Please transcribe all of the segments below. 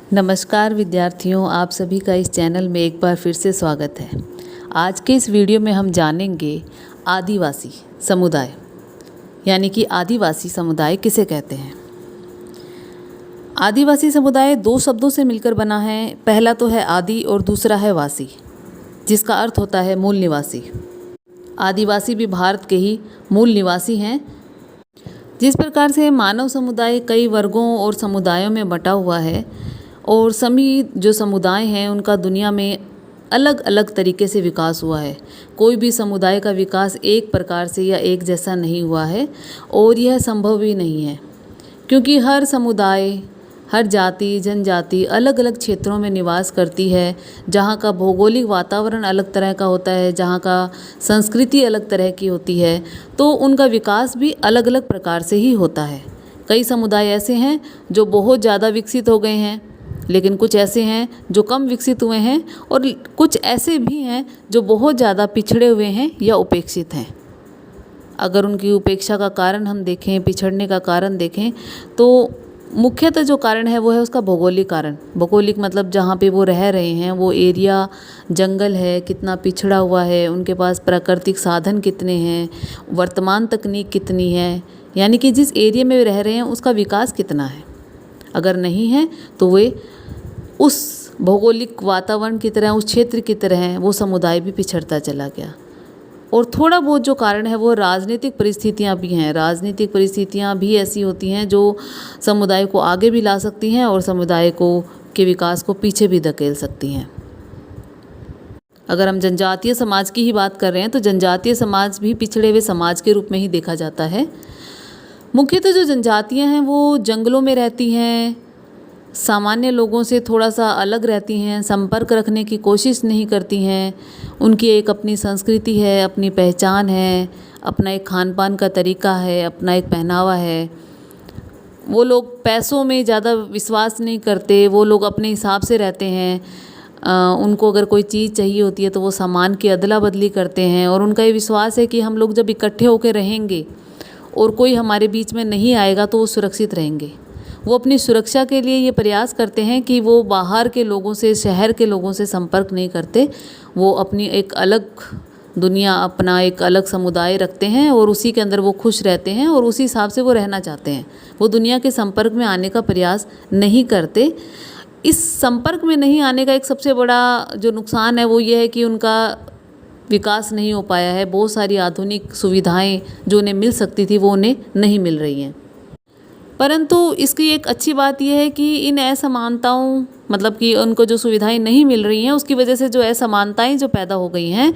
नमस्कार विद्यार्थियों, आप सभी का इस चैनल में एक बार फिर से स्वागत है। आज के इस वीडियो में हम जानेंगे आदिवासी समुदाय, यानी कि आदिवासी समुदाय किसे कहते हैं। आदिवासी समुदाय दो शब्दों से मिलकर बना है। पहला तो है आदि और दूसरा है वासी, जिसका अर्थ होता है मूल निवासी। आदिवासी भी भारत के ही मूल निवासी हैं। जिस प्रकार से मानव समुदाय कई वर्गों और समुदायों में बटा हुआ है और सभी जो समुदाय हैं उनका दुनिया में अलग अलग तरीके से विकास हुआ है। कोई भी समुदाय का विकास एक प्रकार से या एक जैसा नहीं हुआ है और यह संभव भी नहीं है, क्योंकि हर समुदाय, हर जाति जनजाति अलग अलग क्षेत्रों में निवास करती है। जहाँ का भौगोलिक वातावरण अलग तरह का होता है, जहाँ का संस्कृति अलग तरह की होती है, तो उनका विकास भी अलग अलग प्रकार से ही होता है। कई समुदाय ऐसे हैं जो बहुत ज़्यादा विकसित हो गए हैं, लेकिन कुछ ऐसे हैं जो कम विकसित हुए हैं और कुछ ऐसे भी हैं जो बहुत ज़्यादा पिछड़े हुए हैं या उपेक्षित हैं। अगर उनकी उपेक्षा का कारण हम देखें, पिछड़ने का कारण देखें, तो मुख्यतः जो कारण है वो है उसका भौगोलिक कारण। भौगोलिक मतलब जहाँ पे वो रह रहे हैं वो एरिया, जंगल है, कितना पिछड़ा हुआ है, उनके पास प्राकृतिक साधन कितने हैं, वर्तमान तकनीक कितनी है, यानी कि जिस एरिया में वे रह रहे हैं उसका विकास कितना है। अगर नहीं है तो वे उस भौगोलिक वातावरण की तरह, उस क्षेत्र की तरह हैं, वो समुदाय भी पिछड़ता चला गया। और थोड़ा बहुत जो कारण है वो राजनीतिक परिस्थितियां भी हैं। राजनीतिक परिस्थितियां भी ऐसी होती हैं जो समुदाय को आगे भी ला सकती हैं और समुदाय को के विकास को पीछे भी धकेल सकती हैं। अगर हम जनजातीय समाज की ही बात कर रहे हैं तो जनजातीय समाज भी पिछड़े हुए समाज के रूप में ही देखा जाता है। मुख्यतः जो जनजातियां हैं वो जंगलों में रहती हैं, सामान्य लोगों से थोड़ा सा अलग रहती हैं, संपर्क रखने की कोशिश नहीं करती हैं। उनकी एक अपनी संस्कृति है, अपनी पहचान है, अपना एक खान पान का तरीका है, अपना एक पहनावा है। वो लोग पैसों में ज़्यादा विश्वास नहीं करते, वो लोग अपने हिसाब से रहते हैं। उनको अगर कोई चीज़ चाहिए होती है तो वो सामान की अदला बदली करते हैं और उनका ये विश्वास है कि हम लोग जब इकट्ठे होकर रहेंगे और कोई हमारे बीच में नहीं आएगा तो वो सुरक्षित रहेंगे। वो अपनी सुरक्षा के लिए ये प्रयास करते हैं कि वो बाहर के लोगों से, शहर के लोगों से संपर्क नहीं करते। वो अपनी एक अलग दुनिया, अपना एक अलग समुदाय रखते हैं और उसी के अंदर वो खुश रहते हैं और उसी हिसाब से वो रहना चाहते हैं। वो दुनिया के संपर्क में आने का प्रयास नहीं करते। इस संपर्क में नहीं आने का एक सबसे बड़ा जो नुकसान है वो ये है कि उनका विकास नहीं हो पाया है। बहुत सारी आधुनिक सुविधाएं जो उन्हें मिल सकती थी वो उन्हें नहीं मिल रही हैं। परंतु इसकी एक अच्छी बात यह है कि इन असमानताओं, मतलब कि उनको जो सुविधाएं नहीं मिल रही हैं उसकी वजह से जो असमानताएं जो पैदा हो गई हैं,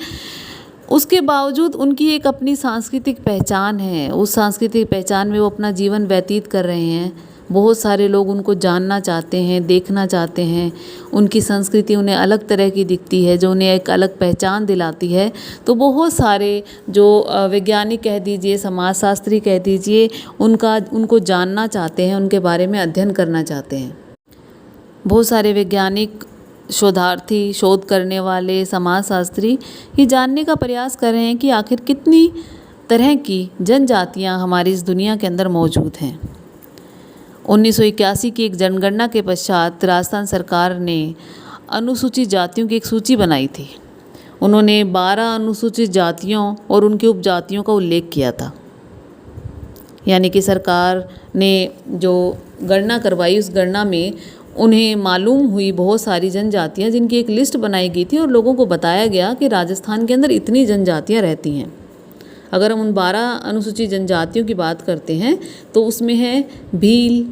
उसके बावजूद उनकी एक अपनी सांस्कृतिक पहचान है। उस सांस्कृतिक पहचान में वो अपना जीवन व्यतीत कर रहे हैं। बहुत सारे लोग उनको जानना चाहते हैं, देखना चाहते हैं। उनकी संस्कृति उन्हें अलग तरह की दिखती है जो उन्हें एक अलग पहचान दिलाती है। तो बहुत सारे जो वैज्ञानिक कह दीजिए, समाजशास्त्री कह दीजिए, उनको जानना चाहते हैं, उनके बारे में अध्ययन करना चाहते हैं। बहुत सारे वैज्ञानिक, शोधार्थी, शोध करने वाले, समाजशास्त्री ये जानने का प्रयास कर रहे हैं कि आखिर कितनी तरह की जनजातियाँ हमारी इस दुनिया के अंदर मौजूद हैं। 1981 की एक जनगणना के पश्चात राजस्थान सरकार ने अनुसूचित जातियों की एक सूची बनाई थी। उन्होंने 12 अनुसूचित जातियों और उनकी उपजातियों का उल्लेख किया था। यानी कि सरकार ने जो गणना करवाई, उस गणना में उन्हें मालूम हुई बहुत सारी जनजातियां, जिनकी एक लिस्ट बनाई गई थी और लोगों को बताया गया कि राजस्थान के अंदर इतनी जनजातियां रहती हैं। अगर हम उन 12 अनुसूचित जनजातियों की बात करते हैं तो उसमें है भील,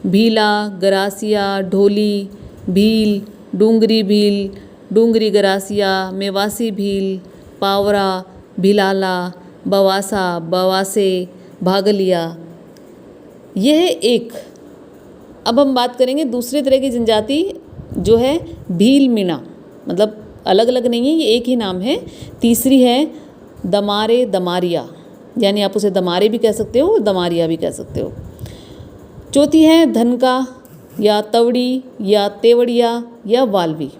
भीला, गरासिया, ढोली, भील, डूंगरी भील, डूंगरी गरासिया, मेवासी भील, पावरा, भिलाला, बवासा, बवासे, भागलिया। यह एक। अब हम बात करेंगे दूसरे तरह की जनजाति जो है भील मीणा, मतलब अलग अलग नहीं है, ये एक ही नाम है। तीसरी है दमारे, दमारिया, यानी आप उसे दमारे भी कह सकते हो, दमारिया भी कह सकते हो। चौथी है धनका या तवड़ी या तेवड़िया या वाल्वी।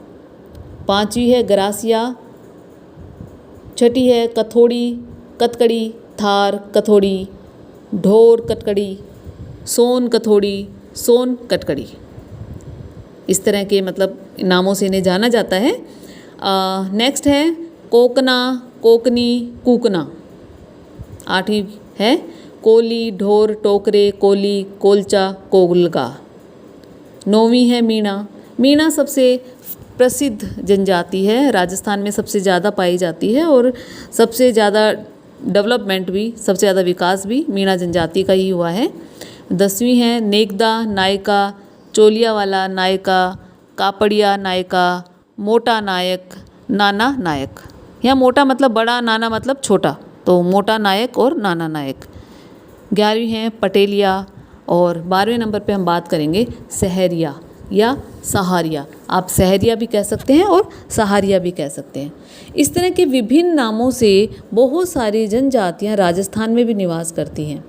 पांचवी है गरासिया। छठी है कथोड़ी, कतकड़ी, थार, कथोड़ी, ढोर, कटकड़ी, सोन, कथोड़ी, सोन, कटकड़ी। इस तरह के मतलब नामों से इन्हें जाना जाता है। नेक्स्ट है कोकना, कोकनी, कूकना। 8वीं है कोली, ढोर, टोकरे, कोली, कोलचा, कोलगा। 9वीं है मीणा। मीणा सबसे प्रसिद्ध जनजाति है, राजस्थान में सबसे ज़्यादा पाई जाती है और सबसे ज़्यादा डेवलपमेंट भी, सबसे ज़्यादा विकास भी मीणा जनजाति का ही हुआ है। 10वीं है नेगदा, नायका, चोलियावाला, नायका, कापड़िया, नायका, मोटा नायक, नाना नायक। यहाँ मोटा मतलब बड़ा, नाना मतलब छोटा, तो मोटा नायक और नाना नायक। 11वीं है पटेलिया और 12वें नंबर पे हम बात करेंगे सहरिया या सहारिया। आप सहरिया भी कह सकते हैं और सहारिया भी कह सकते हैं। इस तरह के विभिन्न नामों से बहुत सारी जनजातियाँ राजस्थान में भी निवास करती हैं।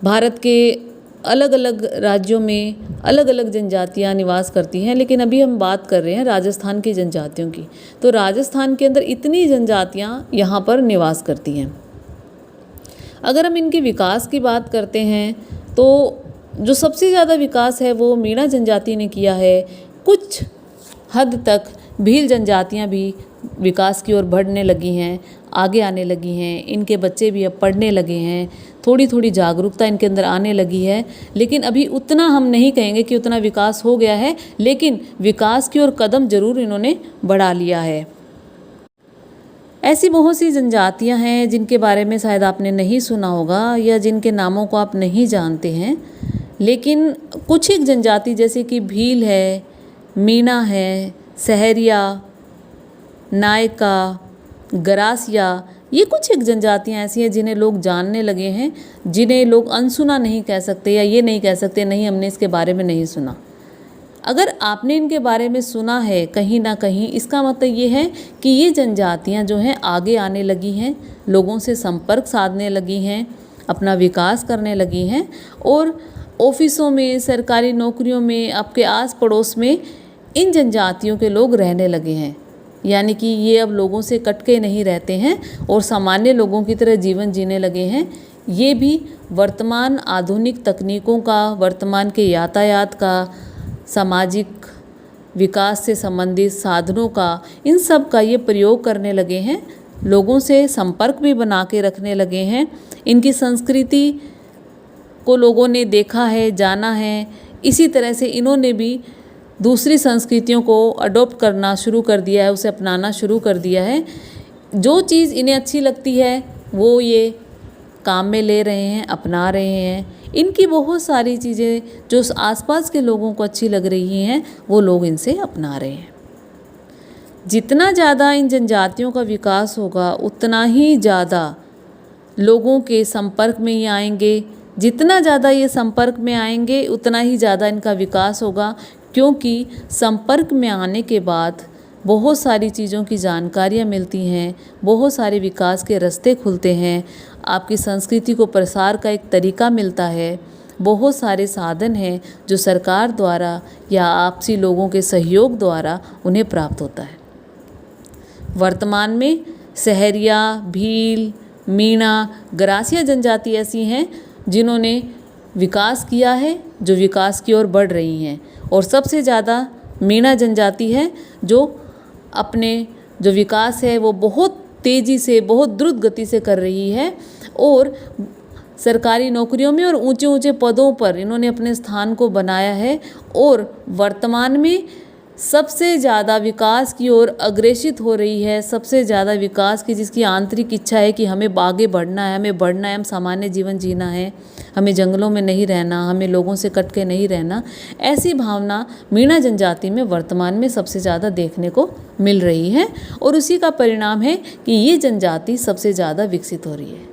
भारत के अलग अलग राज्यों में अलग अलग जनजातियाँ निवास करती हैं, लेकिन अभी हम बात कर रहे हैं राजस्थान की जनजातियों की। तो राजस्थान के अंदर इतनी जनजातियाँ यहाँ पर निवास करती हैं। अगर हम इनके विकास की बात करते हैं तो जो सबसे ज़्यादा विकास है वो मीणा जनजाति ने किया है। कुछ हद तक भील जनजातियाँ भी विकास की ओर बढ़ने लगी हैं, आगे आने लगी हैं। इनके बच्चे भी अब पढ़ने लगे हैं, थोड़ी थोड़ी जागरूकता इनके अंदर आने लगी है। लेकिन अभी उतना हम नहीं कहेंगे कि उतना विकास हो गया है, लेकिन विकास की ओर कदम जरूर इन्होंने बढ़ा लिया है। ऐसी बहुत सी जनजातियां हैं जिनके बारे में शायद आपने नहीं सुना होगा या जिनके नामों को आप नहीं जानते हैं, लेकिन कुछ एक जनजाति जैसे कि भील है, मीणा है, सहरिया, नायका, गरासिया, ये कुछ एक जनजातियां ऐसी हैं जिन्हें लोग जानने लगे हैं, जिन्हें लोग अनसुना नहीं कह सकते या ये नहीं कह सकते नहीं हमने इसके बारे में नहीं सुना। अगर आपने इनके बारे में सुना है कहीं ना कहीं, इसका मतलब ये है कि ये जनजातियां जो हैं आगे आने लगी हैं, लोगों से संपर्क साधने लगी हैं, अपना विकास करने लगी हैं और ऑफिसों में, सरकारी नौकरियों में, आपके आस पड़ोस में इन जनजातियों के लोग रहने लगे हैं। यानी कि ये अब लोगों से कटके नहीं रहते हैं और सामान्य लोगों की तरह जीवन जीने लगे हैं। ये भी वर्तमान आधुनिक तकनीकों का, वर्तमान के यातायात का, सामाजिक विकास से संबंधित साधनों का, इन सब का ये प्रयोग करने लगे हैं। लोगों से संपर्क भी बना के रखने लगे हैं। इनकी संस्कृति को लोगों ने देखा है, जाना है। इसी तरह से इन्होंने भी दूसरी संस्कृतियों को अडॉप्ट करना शुरू कर दिया है, उसे अपनाना शुरू कर दिया है। जो चीज़ इन्हें अच्छी लगती है वो ये काम में ले रहे हैं, अपना रहे हैं। इनकी बहुत सारी चीज़ें जो आसपास के लोगों को अच्छी लग रही हैं वो लोग इनसे अपना रहे हैं। जितना ज़्यादा इन जनजातियों का विकास होगा उतना ही ज़्यादा लोगों के संपर्क में ये आएंगे। जितना ज़्यादा ये संपर्क में आएंगे उतना ही ज़्यादा इनका विकास होगा, क्योंकि संपर्क में आने के बाद बहुत सारी चीज़ों की जानकारियाँ मिलती हैं, बहुत सारे विकास के रास्ते खुलते हैं, आपकी संस्कृति को प्रसार का एक तरीका मिलता है। बहुत सारे साधन हैं जो सरकार द्वारा या आपसी लोगों के सहयोग द्वारा उन्हें प्राप्त होता है। वर्तमान में सहरिया, भील, मीणा, गरासिया जनजाति ऐसी हैं जिन्होंने विकास किया है, जो विकास की ओर बढ़ रही हैं। और सबसे ज़्यादा मीणा जनजाति है जो अपने जो विकास है वो बहुत तेज़ी से, बहुत द्रुत गति से कर रही है और सरकारी नौकरियों में और ऊंचे ऊंचे पदों पर इन्होंने अपने स्थान को बनाया है और वर्तमान में सबसे ज़्यादा विकास की ओर अग्रेसित हो रही है। सबसे ज़्यादा विकास की जिसकी आंतरिक इच्छा है कि हमें आगे बढ़ना है, हमें बढ़ना है, हम सामान्य जीवन जीना है, हमें जंगलों में नहीं रहना, हमें लोगों से कट के नहीं रहना। ऐसी भावना मीणा जनजाति में वर्तमान में सबसे ज़्यादा देखने को मिल रही है और उसी का परिणाम है कि ये जनजाति सबसे ज़्यादा विकसित हो रही है।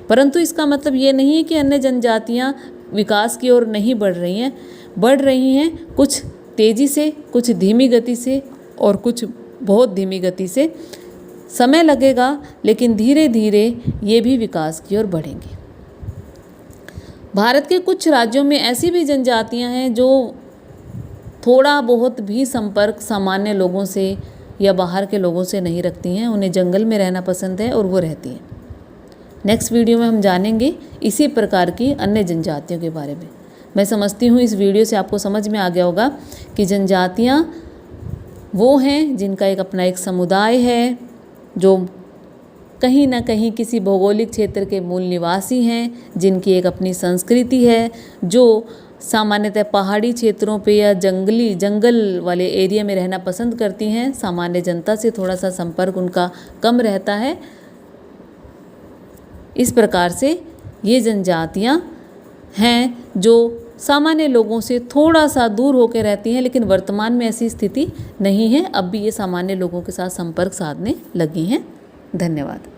परंतु इसका मतलब ये नहीं है कि अन्य जनजातियाँ विकास की ओर नहीं बढ़ रही हैं। बढ़ रही हैं, कुछ तेज़ी से, कुछ धीमी गति से और कुछ बहुत धीमी गति से। समय लगेगा लेकिन धीरे धीरे ये भी विकास की ओर बढ़ेंगे। भारत के कुछ राज्यों में ऐसी भी जनजातियां हैं जो थोड़ा बहुत भी संपर्क सामान्य लोगों से या बाहर के लोगों से नहीं रखती हैं। उन्हें जंगल में रहना पसंद है और वो रहती हैं। नेक्स्ट वीडियो में हम जानेंगे इसी प्रकार की अन्य जनजातियों के बारे में। मैं समझती हूँ इस वीडियो से आपको समझ में आ गया होगा कि जनजातियाँ वो हैं जिनका एक अपना एक समुदाय है, जो कहीं ना कहीं किसी भौगोलिक क्षेत्र के मूल निवासी हैं, जिनकी एक अपनी संस्कृति है, जो सामान्यतः पहाड़ी क्षेत्रों पे या जंगल वाले एरिया में रहना पसंद करती हैं। सामान्य जनता से थोड़ा सा संपर्क उनका कम रहता है। इस प्रकार से ये जनजातियाँ हैं जो सामान्य लोगों से थोड़ा सा दूर होकर रहती हैं, लेकिन वर्तमान में ऐसी स्थिति नहीं है। अब भी ये सामान्य लोगों के साथ संपर्क साधने लगी हैं। धन्यवाद।